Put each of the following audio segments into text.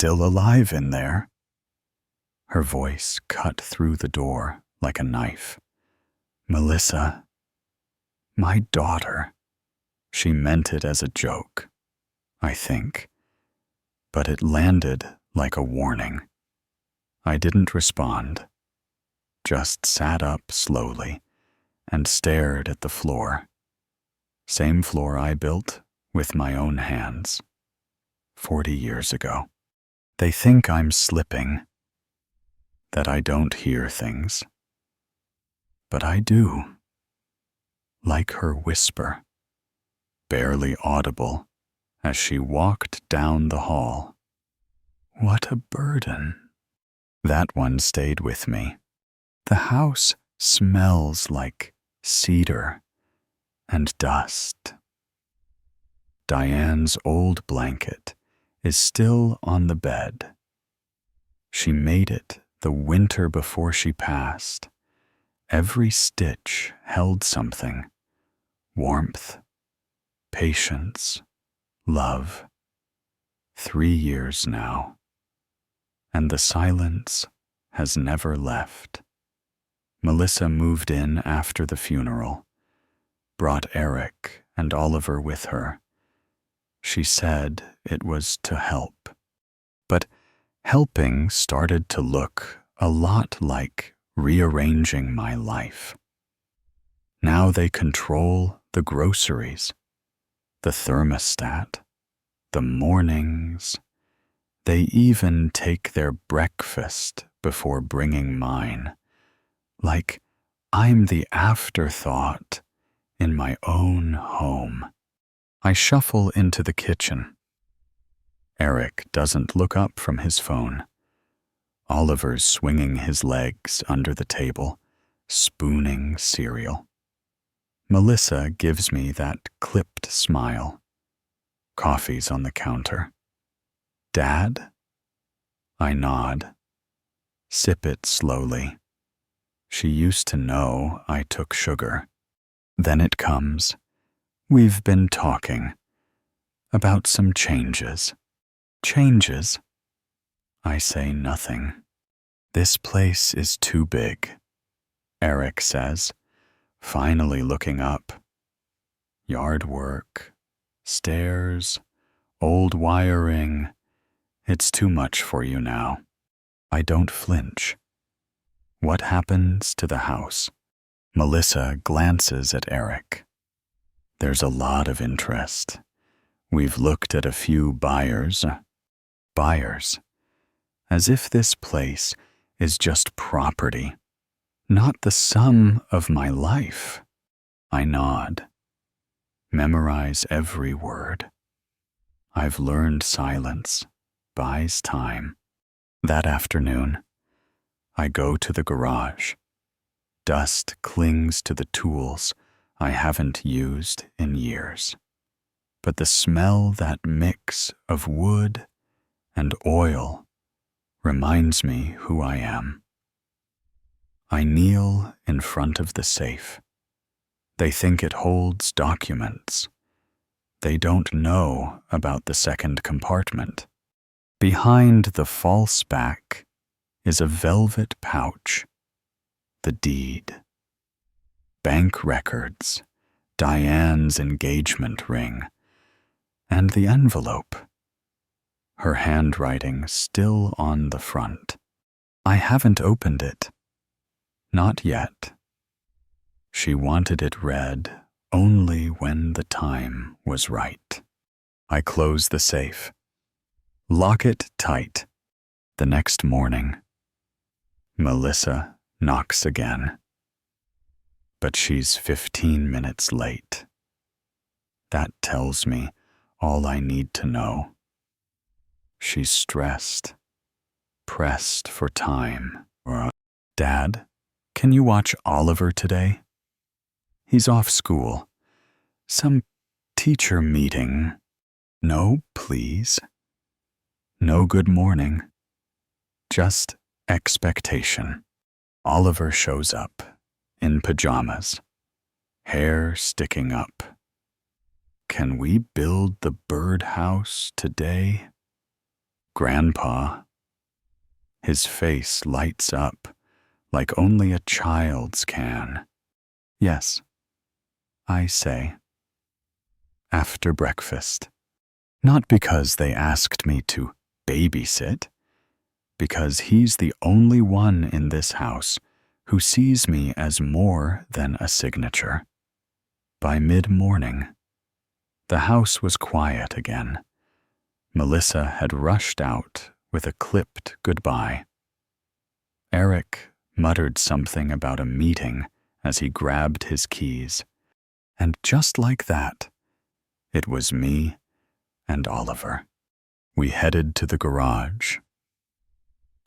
still alive in there?" Her voice cut through the door like a knife. "Melissa, my daughter." She meant it as a joke, I think, but it landed like a warning. I didn't respond, just sat up slowly and stared at the floor. Same floor I built with my own hands 40 years ago. They think I'm slipping, that I don't hear things. But I do. Like her whisper, barely audible as she walked down the hall. What a burden. That one stayed with me. The house smells like cedar and dust. Diane's old blanket is still on the bed. She made it the winter before she passed. Every stitch held something: warmth, patience, love. 3 years now, and the silence has never left. Melissa moved in after the funeral, brought Eric and Oliver with her. She said it was to help, but helping started to look a lot like rearranging my life. Now they control the groceries, the thermostat, the mornings. They even take their breakfast before bringing mine, like I'm the afterthought in my own home. I shuffle into the kitchen. Eric doesn't look up from his phone. Oliver's swinging his legs under the table, spooning cereal. Melissa gives me that clipped smile. Coffee's on the counter. "Dad?" I nod. Sip it slowly. She used to know I took sugar. Then it comes. "We've been talking about some changes." "Changes?" I say nothing. "This place is too big," Eric says, finally looking up. Yard work, stairs, old wiring. It's too much for you now. I don't flinch. What happens to the house? Melissa glances at Eric. There's a lot of interest. We've looked at a few buyers. Buyers. As if this place is just property, not the sum of my life. I nod. Memorize every word. I've learned silence buys time. That afternoon, I go to the garage. Dust clings to the tools I haven't used in years. But the smell, that mix of wood and oil, reminds me who I am. I kneel in front of the safe. They think it holds documents. They don't know about the second compartment. Behind the false back is a velvet pouch. The deed. Bank records. Diane's engagement ring. And the envelope. Her handwriting still on the front. I haven't opened it. Not yet. She wanted it read only when the time was right. I close the safe. Lock it tight. The next morning, Melissa knocks again. But she's 15 minutes late. That tells me all I need to know. She's stressed, pressed for time. "Dad, can you watch Oliver today? He's off school. Some teacher meeting." "No, please." No good morning. Just expectation. Oliver shows up in pajamas, hair sticking up. "Can we build the birdhouse today?" Grandpa. His face lights up like only a child's can. Yes, I say. After breakfast. Not because they asked me to babysit, because he's the only one in this house who sees me as more than a signature. By mid-morning, the house was quiet again. Melissa had rushed out with a clipped goodbye. Eric muttered something about a meeting as he grabbed his keys, and just like that, it was me and Oliver. We headed to the garage.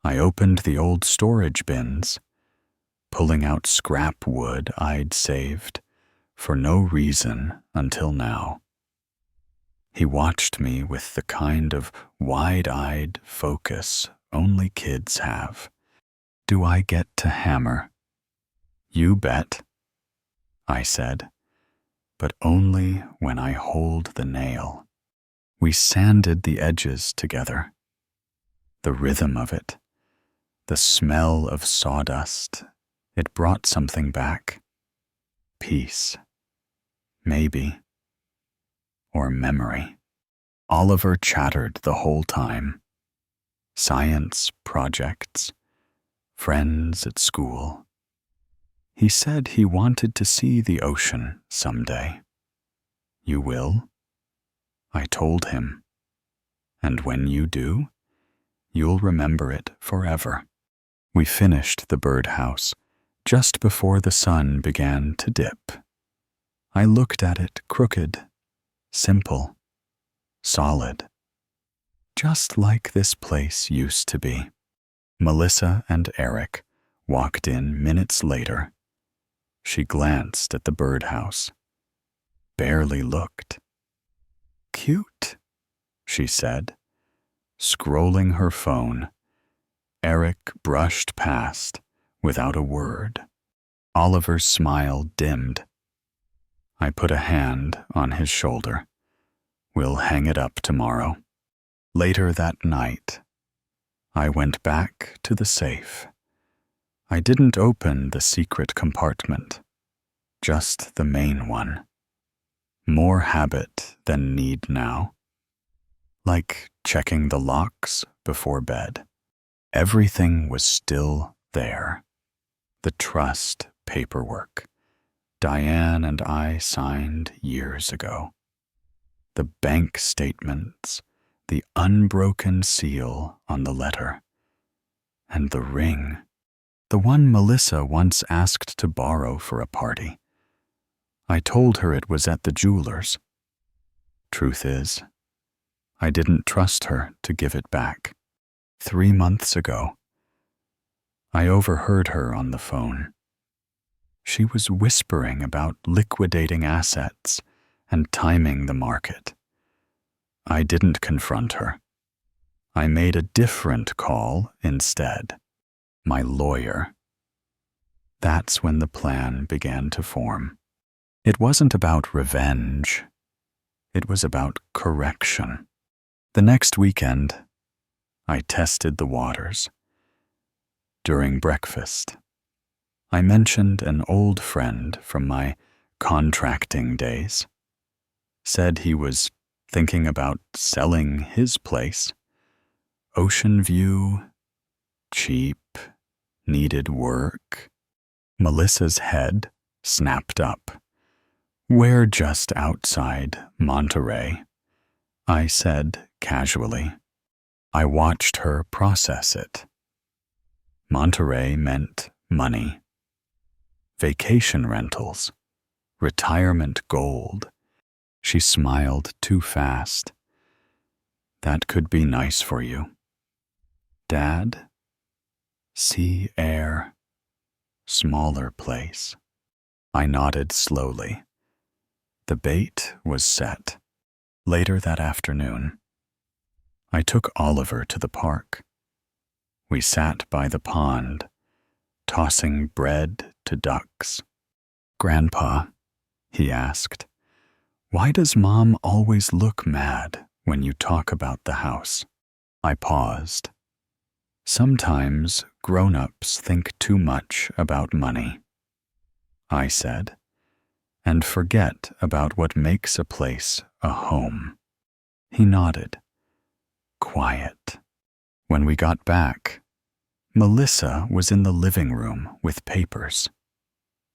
I opened the old storage bins, pulling out scrap wood I'd saved for no reason until now. He watched me with the kind of wide-eyed focus only kids have. Do I get to hammer? You bet, I said, but only when I hold the nail. We sanded the edges together. The rhythm of it, the smell of sawdust, it brought something back. Peace. Maybe. Or memory. Oliver chattered the whole time. Science projects, friends at school. He said he wanted to see the ocean someday. You will? I told him. And when you do, you'll remember it forever. We finished the birdhouse just before the sun began to dip. I looked at it crooked, simple, solid, just like this place used to be. Melissa and Eric walked in minutes later. She glanced at the birdhouse, barely looked. Cute, she said. Scrolling her phone, Eric brushed past without a word. Oliver's smile dimmed. I put a hand on his shoulder. We'll hang it up tomorrow. Later that night, I went back to the safe. I didn't open the secret compartment, just the main one. More habit than need now. Like checking the locks before bed. Everything was still there. The trust paperwork Diane and I signed years ago. The bank statements, the unbroken seal on the letter, and the ring, the one Melissa once asked to borrow for a party. I told her it was at the jeweler's. Truth is, I didn't trust her to give it back. 3 months ago, I overheard her on the phone. She was whispering about liquidating assets and timing the market. I didn't confront her. I made a different call instead. My lawyer. That's when the plan began to form. It wasn't about revenge. It was about correction. The next weekend, I tested the waters. During breakfast, I mentioned an old friend from my contracting days. Said he was thinking about selling his place. Ocean view, cheap, needed work. Melissa's head snapped up. We're just outside Monterey, I said casually. I watched her process it. Monterey meant money. Vacation rentals. Retirement gold. She smiled too fast. That could be nice for you. Dad? Sea air. Smaller place. I nodded slowly. The bait was set. Later that afternoon, I took Oliver to the park. We sat by the pond, tossing bread to ducks. Grandpa, he asked, why does Mom always look mad when you talk about the house? I paused. Sometimes grown-ups think too much about money, I said, and forget about what makes a place a home. He nodded. Quiet. When we got back, Melissa was in the living room with papers.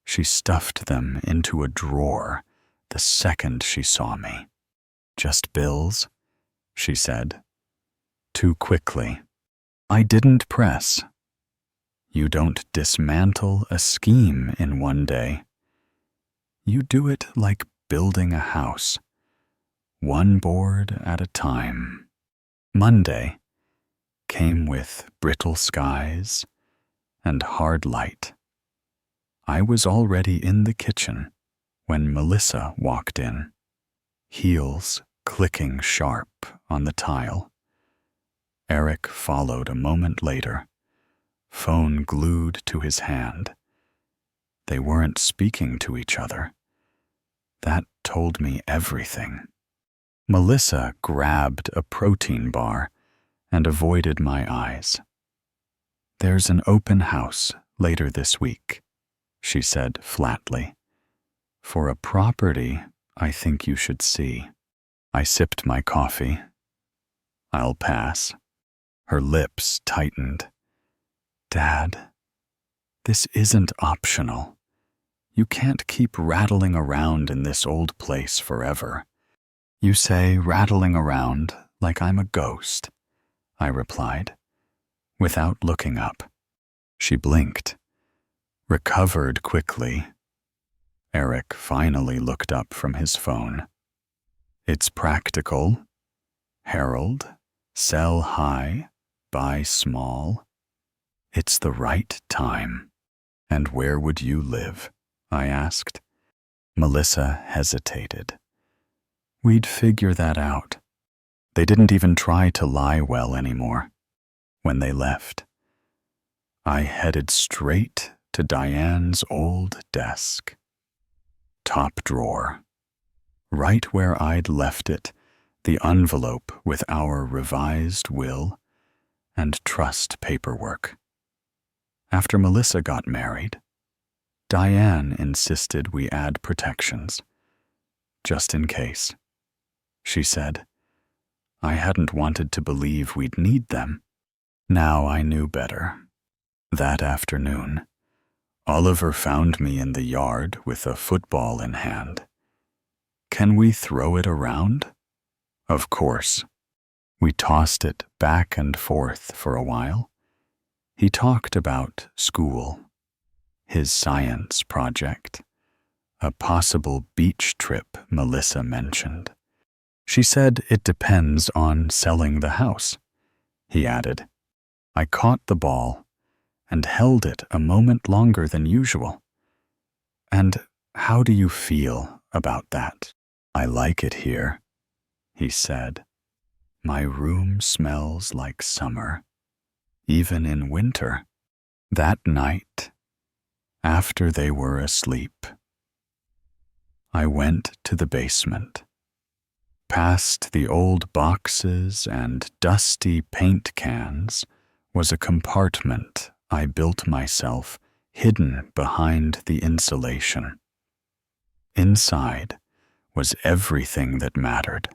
She stuffed them into a drawer the second she saw me. "Just bills?" she said. Too quickly. I didn't press. You don't dismantle a scheme in one day. You do it like building a house, one board at a time. Monday came with brittle skies and hard light. I was already in the kitchen when Melissa walked in, heels clicking sharp on the tile. Eric followed a moment later, phone glued to his hand. They weren't speaking to each other. That told me everything. Melissa grabbed a protein bar and avoided my eyes. "There's an open house later this week," she said flatly. "For a property I think you should see." I sipped my coffee. "I'll pass." Her lips tightened. "Dad, this isn't optional. You can't keep rattling around in this old place forever." "You say rattling around like I'm a ghost," I replied, without looking up. She blinked, recovered quickly. Eric finally looked up from his phone. "It's practical. Harold, sell high, buy small. It's the right time." "And where would you live?" I asked. Melissa hesitated. "We'd figure that out." They didn't even try to lie well anymore. When they left, I headed straight to Diane's old desk. Top drawer. Right where I'd left it, the envelope with our revised will and trust paperwork. After Melissa got married, Diane insisted we add protections, just in case. She said, I hadn't wanted to believe we'd need them. Now I knew better. That afternoon, Oliver found me in the yard with a football in hand. "Can we throw it around?" Of course. We tossed it back and forth for a while. He talked about school, his science project, a possible beach trip Melissa mentioned. She said it depends on selling the house. He added, I caught the ball and held it a moment longer than usual. "And how do you feel about that?" "I like it here," he said. "My room smells like summer, even in winter." That night, after they were asleep, I went to the basement. Past the old boxes and dusty paint cans was a compartment I built myself, hidden behind the insulation. Inside was everything that mattered.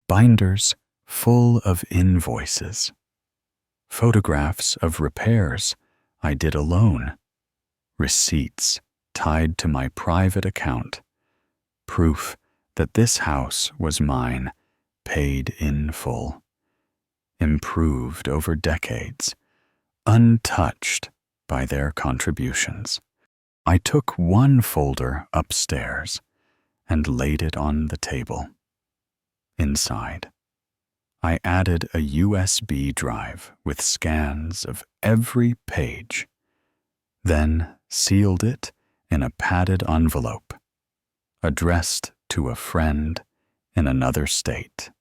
Binders full of invoices, photographs of repairs I did alone, receipts tied to my private account, proof that this house was mine, paid in full, improved over decades, untouched by their contributions. I took one folder upstairs and laid it on the table. Inside, I added a USB drive with scans of every page, then sealed it in a padded envelope, addressed to a friend in another state.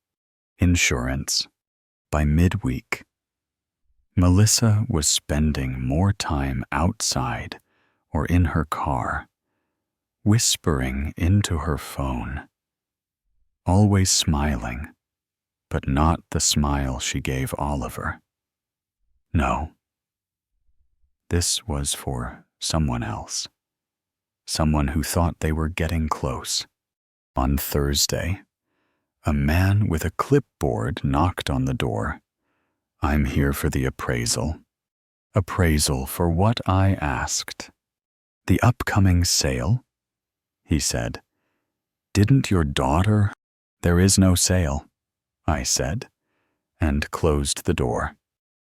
Insurance. By midweek, Melissa was spending more time outside or in her car, whispering into her phone, always smiling, but not the smile she gave Oliver. No. This was for someone else. Someone who thought they were getting close. On Thursday, a man with a clipboard knocked on the door. "I'm here for the appraisal." "Appraisal for what?" I asked. "The upcoming sale," he said. "Didn't your daughter—" "There is no sale," I said, and closed the door.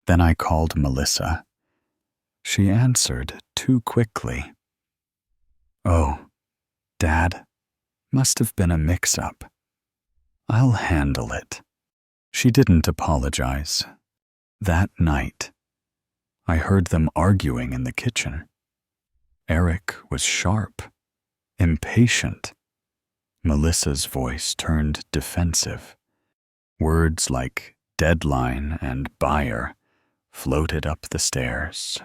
Then I called Melissa. She answered too quickly. "Oh, Dad, must have been a mix-up. I'll handle it." She didn't apologize. That night, I heard them arguing in the kitchen. Eric was sharp, impatient. Melissa's voice turned defensive. Words like deadline and buyer floated up the stairs.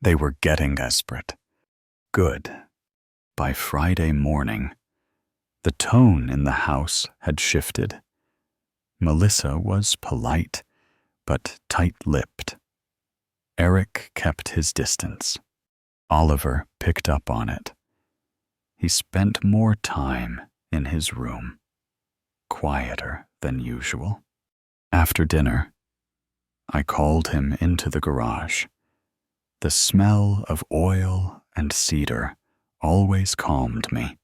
They were getting desperate. Good. By Friday morning, the tone in the house had shifted. Melissa was polite, but tight-lipped. Eric kept his distance. Oliver picked up on it. He spent more time in his room, quieter than usual. After dinner, I called him into the garage. The smell of oil and cedar always calmed me.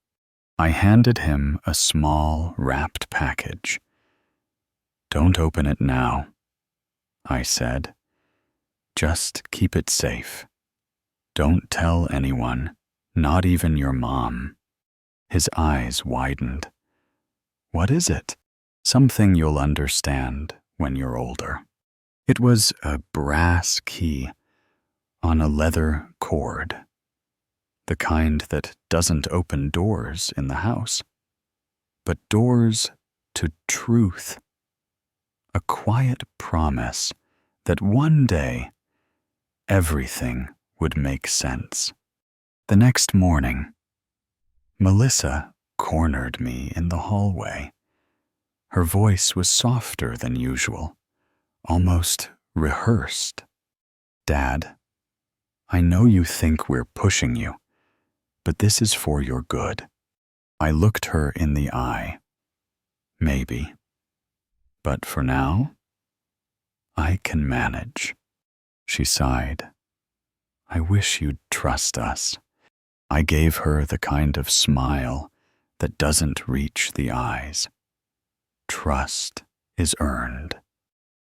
I handed him a small, wrapped package. "Don't open it now," I said. "Just keep it safe. Don't tell anyone, not even your mom." His eyes widened. "What is it?" "Something you'll understand when you're older." It was a brass key on a leather cord, the kind that doesn't open doors in the house, but doors to truth. A quiet promise that one day everything would make sense. The next morning, Melissa cornered me in the hallway. Her voice was softer than usual, almost rehearsed. "Dad, I know you think we're pushing you, but this is for your good." I looked her in the eye. "Maybe. But for now, I can manage." She sighed. "I wish you'd trust us." I gave her the kind of smile that doesn't reach the eyes. Trust is earned.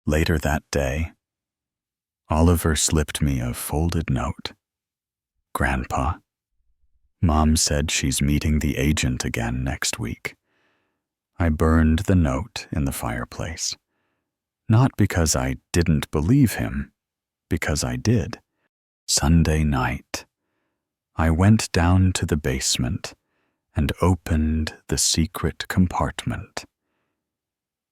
Later that day, Oliver slipped me a folded note. "Grandpa, Mom said she's meeting the agent again next week." I burned the note in the fireplace. Not because I didn't believe him, because I did. Sunday night, I went down to the basement and opened the secret compartment.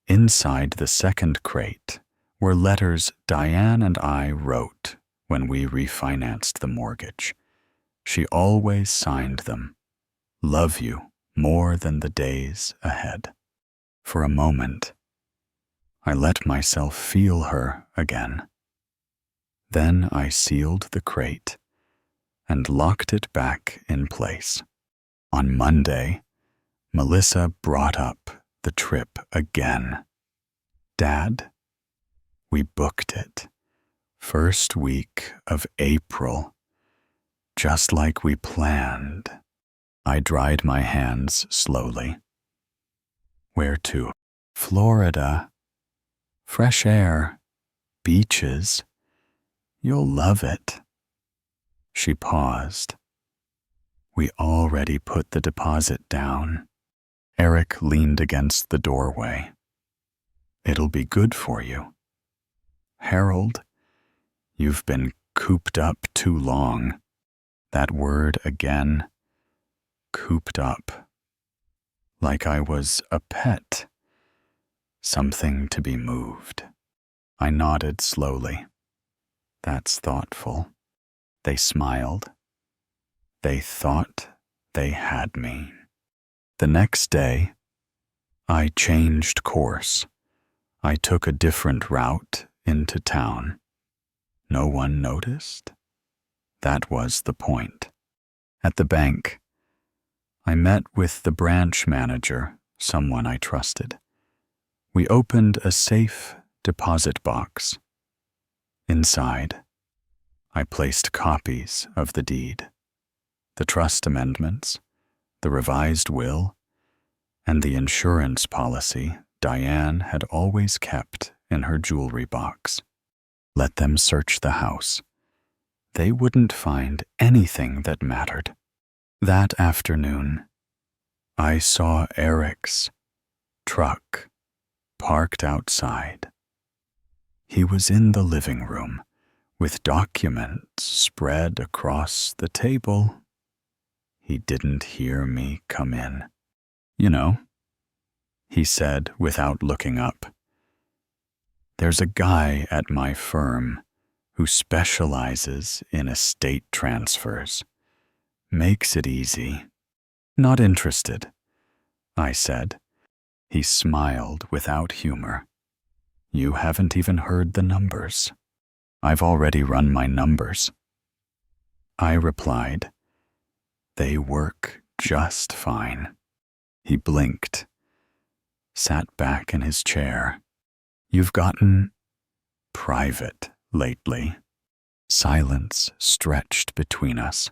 Inside the second crate were letters Diane and I wrote when we refinanced the mortgage. She always signed them. "Love you more than the days ahead." For a moment, I let myself feel her again. Then I sealed the crate and locked it back in place. On Monday, Melissa brought up the trip again. "Dad, we booked it. First week of April, just like we planned." I dried my hands slowly. "Where to?" "Florida. Fresh air, beaches. You'll love it." She paused. "We already put the deposit down." Eric leaned against the doorway. "It'll be good for you." "Harold, you've been cooped up too long." That word again. Cooped up. Like I was a pet. Something to be moved. I nodded slowly. "That's thoughtful." They smiled. They thought they had me. The next day, I changed course. I took a different route into town. No one noticed? That was the point. At the bank, I met with the branch manager, someone I trusted. We opened a safe deposit box. Inside, I placed copies of the deed, the trust amendments, the revised will, and the insurance policy Diane had always kept in her jewelry box. Let them search the house. They wouldn't find anything that mattered. That afternoon, I saw Eric's truck parked outside. He was in the living room with documents spread across the table. He didn't hear me come in. You know, he said without looking up. There's a guy at my firm who specializes in estate transfers. Makes it easy. Not interested, I said. He smiled without humor. You haven't even heard the numbers. I've already run my numbers. I replied, they work just fine. He blinked, sat back in his chair. You've gotten private lately. Silence stretched between us.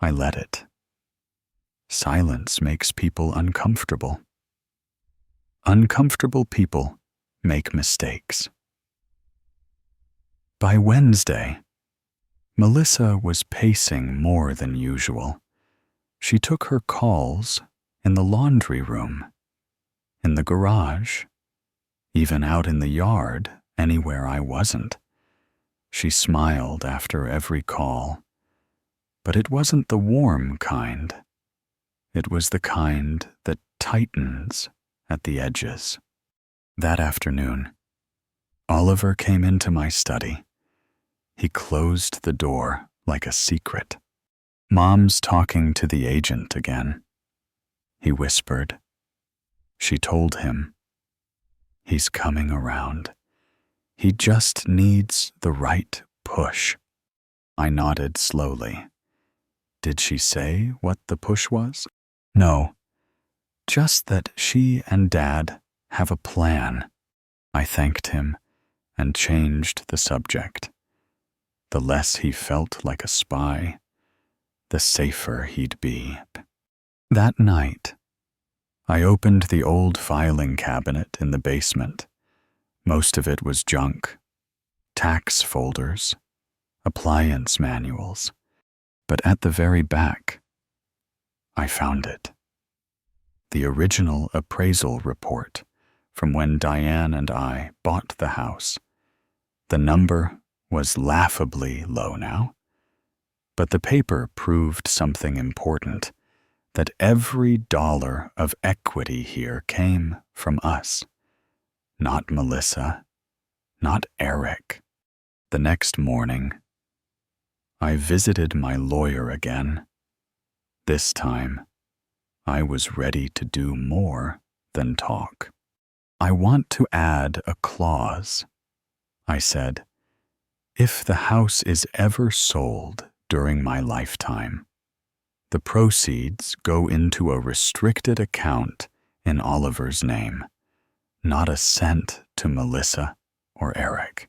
I let it. Silence makes people uncomfortable. Uncomfortable people make mistakes. By Wednesday, Melissa was pacing more than usual. She took her calls in the laundry room, in the garage, even out in the yard, anywhere I wasn't. She smiled after every call, but it wasn't the warm kind. It was the kind that tightens at the edges. That afternoon, Oliver came into my study. He closed the door like a secret. Mom's talking to the agent again, he whispered. She told him. He's coming around. He just needs the right push. I nodded slowly. Did she say what the push was? No, just that she and Dad have a plan. I thanked him and changed the subject. The less he felt like a spy, the safer he'd be. That night, I opened the old filing cabinet in the basement. Most of it was junk. Tax folders, appliance manuals. But at the very back, I found it. The original appraisal report from when Diane and I bought the house. The number was laughably low now, but the paper proved something important, that every dollar of equity here came from us. Not Melissa, not Eric. The next morning, I visited my lawyer again. This time, I was ready to do more than talk. I want to add a clause, I said. If the house is ever sold during my lifetime, the proceeds go into a restricted account in Oliver's name, not a cent to Melissa or Eric.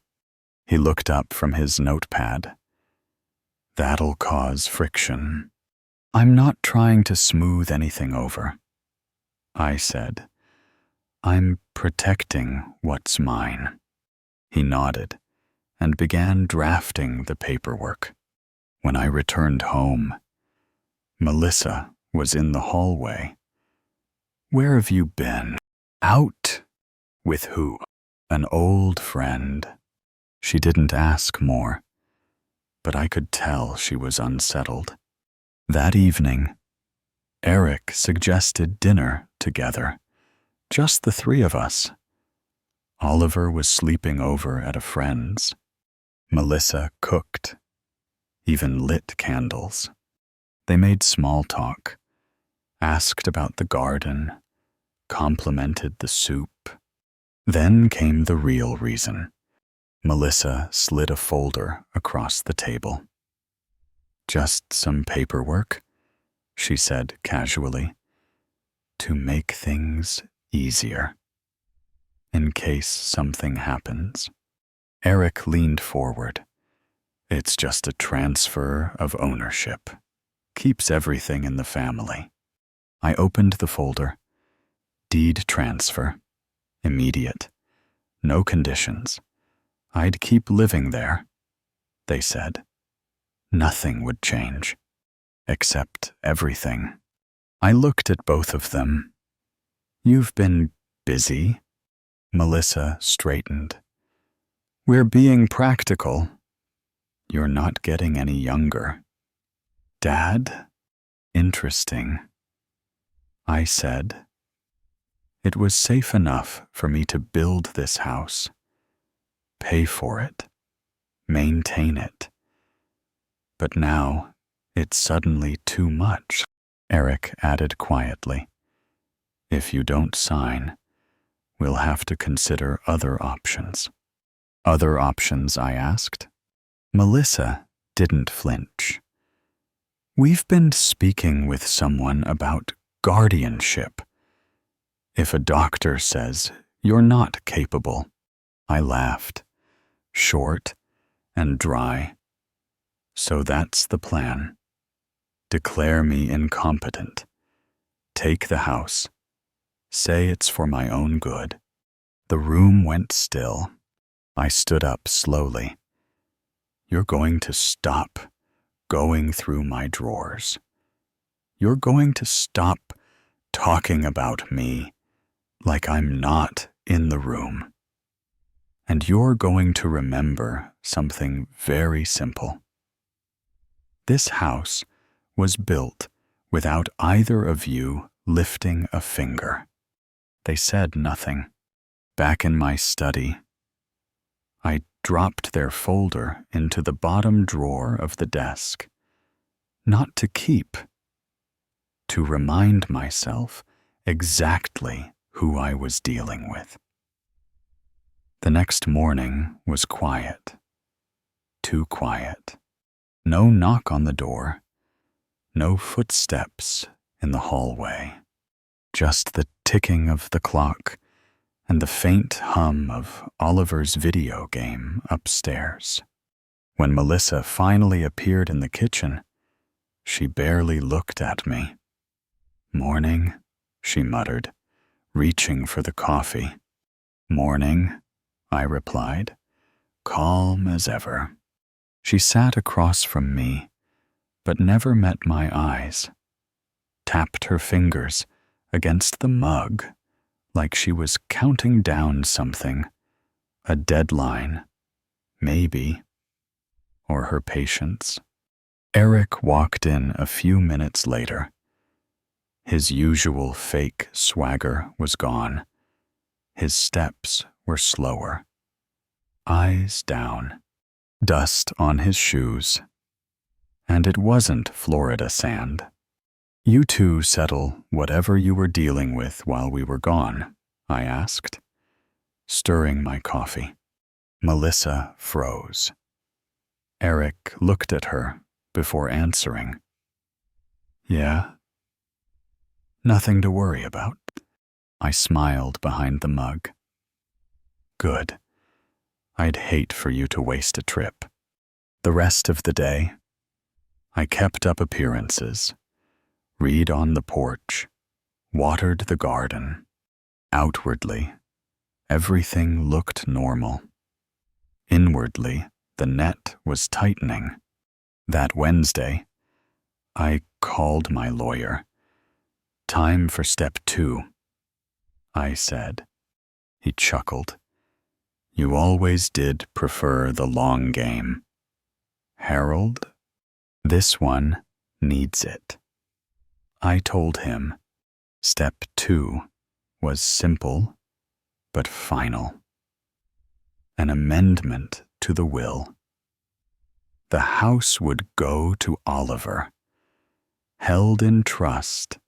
He looked up from his notepad. That'll cause friction. I'm not trying to smooth anything over, I said. I'm protecting what's mine. He nodded and began drafting the paperwork. When I returned home, Melissa was in the hallway. Where have you been? Out? With who? An old friend. She didn't ask more, but I could tell she was unsettled. That evening, Eric suggested dinner together, just the three of us. Oliver was sleeping over at a friend's. Melissa cooked, even lit candles. They made small talk, asked about the garden, complimented the soup. Then came the real reason. Melissa slid a folder across the table. "Just some paperwork," she said casually, "to make things easier, in case something happens." Eric leaned forward. "It's just a transfer of ownership. Keeps everything in the family." I opened the folder. Deed transfer. Immediate. No conditions. I'd keep living there, they said. Nothing would change. Except everything. I looked at both of them. "You've been busy." Melissa straightened. "We're being practical." "You're not getting any younger." "Dad? Interesting." I said. It was safe enough for me to build this house, pay for it, maintain it. But now it's suddenly too much, Eric added quietly. "If you don't sign, we'll have to consider other options." "Other options?" I asked. Melissa didn't flinch. "We've been speaking with someone about guardianship. If a doctor says you're not capable." I laughed, short and dry. "So that's the plan. Declare me incompetent. Take the house. Say it's for my own good." The room went still. I stood up slowly. "You're going to stop going through my drawers. You're going to stop talking about me like I'm not in the room. And you're going to remember something very simple. This house was built without either of you lifting a finger." They said nothing. Back in my study, I dropped their folder into the bottom drawer of the desk. Not to keep. To remind myself exactly who I was dealing with. The next morning was quiet. Too quiet. No knock on the door. No footsteps in the hallway. Just the ticking of the clock and the faint hum of Oliver's video game upstairs. When Melissa finally appeared in the kitchen, she barely looked at me. "Morning," she muttered, reaching for the coffee. "Morning," I replied, calm as ever. She sat across from me, but never met my eyes. Tapped her fingers against the mug like she was counting down something, a deadline, maybe, or her patience. Eric walked in a few minutes later. His usual fake swagger was gone. His steps were slower. Eyes down, dust on his shoes. And it wasn't Florida sand. "You two settle whatever you were dealing with while we were gone," I asked, stirring my coffee. Melissa froze. Eric looked at her before answering. "Yeah? Nothing to worry about." I smiled behind the mug. "Good. I'd hate for you to waste a trip." The rest of the day, I kept up appearances. Read on the porch, watered the garden. Outwardly, everything looked normal. Inwardly, the net was tightening. That Wednesday, I called my lawyer. "Time for step 2, I said. He chuckled. "You always did prefer the long game. Harold, this one needs it." I told him step 2 was simple but final. An amendment to the will. The house would go to Oliver, held in trust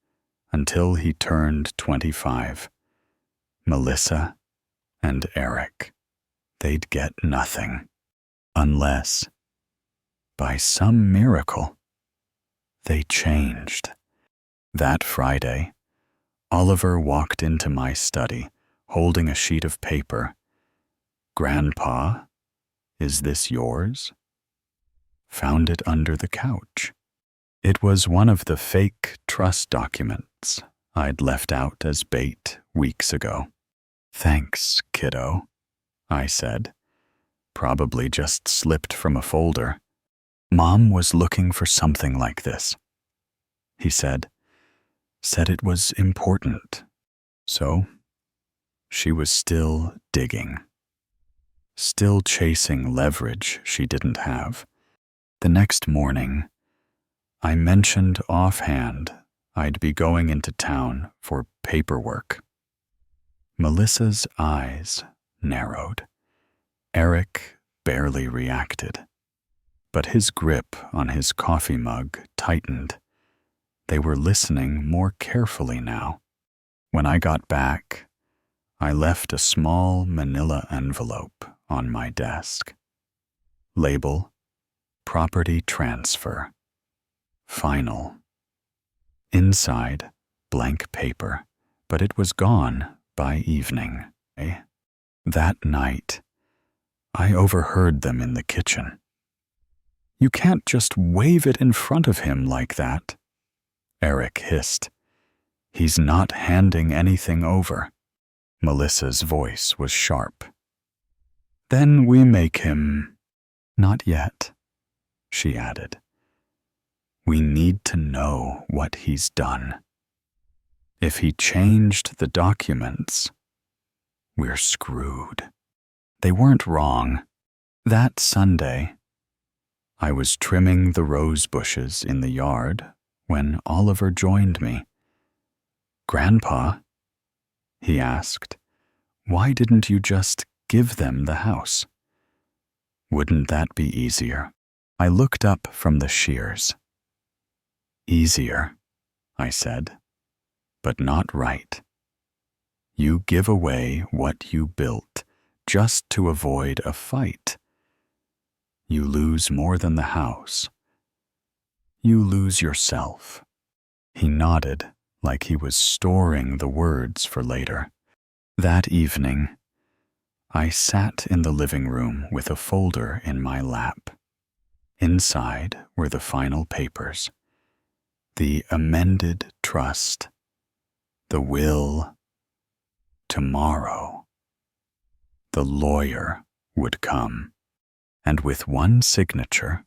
until he turned 25. Melissa and Eric. They'd get nothing unless, by some miracle, they changed. That Friday, Oliver walked into my study, holding a sheet of paper. "Grandpa, is this yours?" Found it under the couch. It was one of the fake trust documents I'd left out as bait weeks ago. "Thanks, kiddo," I said. "Probably just slipped from a folder. Mom was looking for something like this." He said it was important. So, she was still digging. Still chasing leverage she didn't have. The next morning, I mentioned offhand I'd be going into town for paperwork. Melissa's eyes narrowed. Eric barely reacted, but his grip on his coffee mug tightened. They were listening more carefully now. When I got back, I left a small manila envelope on my desk. Label, property transfer. Final. Inside, blank paper, but it was gone by evening. That night, I overheard them in the kitchen. "You can't just wave it in front of him like that," Eric hissed. "He's not handing anything over." Melissa's voice was sharp. "Then we make him—" "Not yet," she added. "We need to know what he's done. If he changed the documents, we're screwed." They weren't wrong. That Sunday, I was trimming the rose bushes in the yard when Oliver joined me. "Grandpa," he asked, "why didn't you just give them the house?" "Wouldn't that be easier?" I looked up from the shears. "Easier," I said, "but not right. You give away what you built just to avoid a fight. You lose more than the house. You lose yourself." He nodded like he was storing the words for later. That evening, I sat in the living room with a folder in my lap. Inside were the final papers. The amended trust. The will. Tomorrow. The lawyer would come, and with one signature,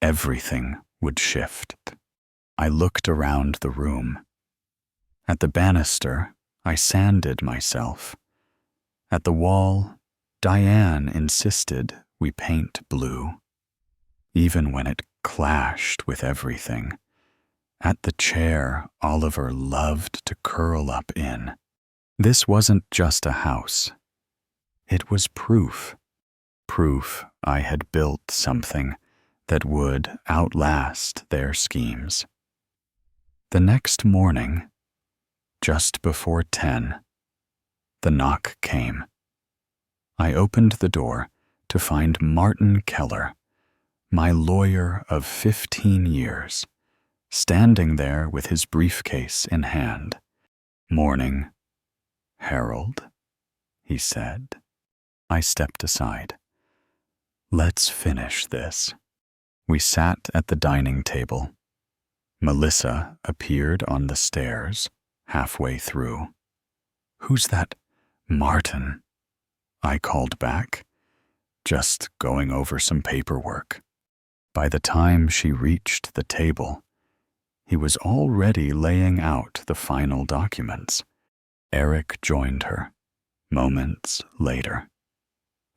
everything would shift. I looked around the room. At the banister, I sanded myself. At the wall, Diane insisted we paint blue, even when it clashed with everything. At the chair Oliver loved to curl up in. This wasn't just a house. It was proof. Proof I had built something that would outlast their schemes. The next morning, just before 10, the knock came. I opened the door to find Martin Keller, my lawyer of 15 years, standing there with his briefcase in hand. "Morning, Harold," he said. I stepped aside. "Let's finish this." We sat at the dining table. Melissa appeared on the stairs halfway through. "Who's that Martin?" I called back. "Just going over some paperwork." By the time she reached the table, he was already laying out the final documents. Eric joined her, moments later.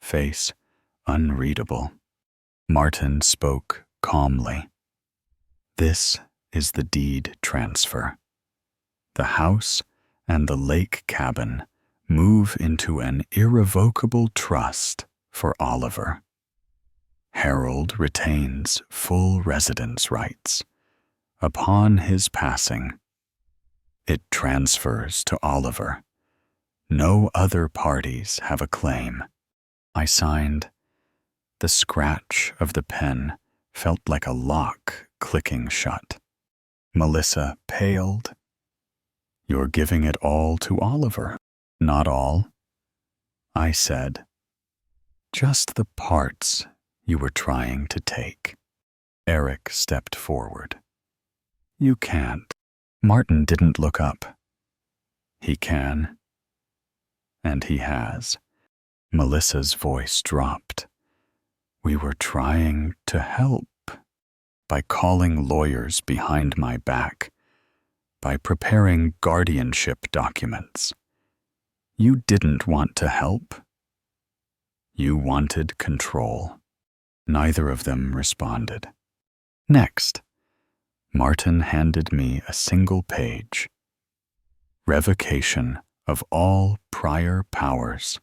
Face unreadable. Martin spoke calmly. "This is the deed transfer. The house and the lake cabin move into an irrevocable trust for Oliver. Harold retains full residence rights. Upon his passing, it transfers to Oliver, No other parties have a claim. I signed. The scratch of the pen felt like a lock clicking shut. Melissa paled. You're giving it all to Oliver. Not all. I said. Just the parts you were trying to take. Eric stepped forward. You can't. Martin didn't look up. He can. And he has. Melissa's voice dropped. We were trying to help by calling lawyers behind my back, by preparing guardianship documents. You didn't want to help. You wanted control. Neither of them responded. Next, Martin handed me a single page. Revocation of all prior powers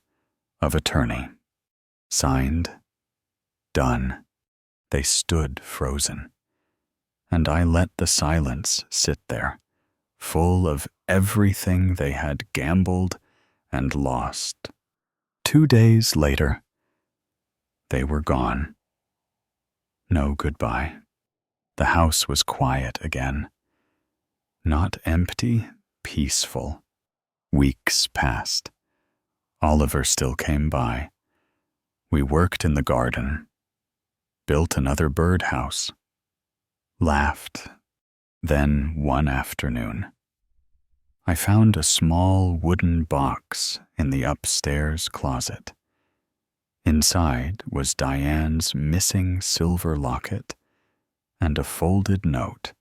of attorney. Signed. Done. They stood frozen, and I let the silence sit there, full of everything they had gambled and lost. 2 days later, they were gone. No goodbye. The house was quiet again. Not empty, peaceful. Weeks passed. Oliver still came by. We worked in the garden, built another birdhouse, laughed. Then one afternoon, I found a small wooden box in the upstairs closet. Inside was Diane's missing silver locket and a folded note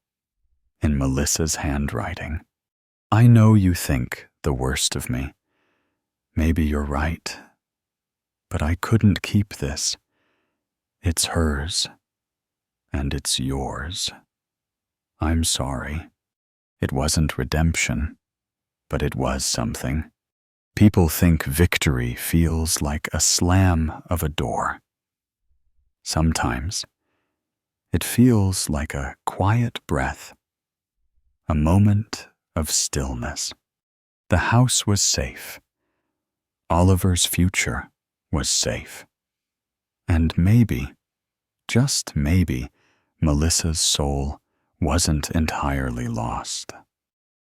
in Melissa's handwriting. I know you think the worst of me. Maybe you're right. But I couldn't keep this. It's hers, and it's yours. I'm sorry. It wasn't redemption, but it was something. People think victory feels like a slam of a door. Sometimes it feels like a quiet breath, a moment of stillness. The house was safe. Oliver's future was safe. And maybe, just maybe, Melissa's soul wasn't entirely lost.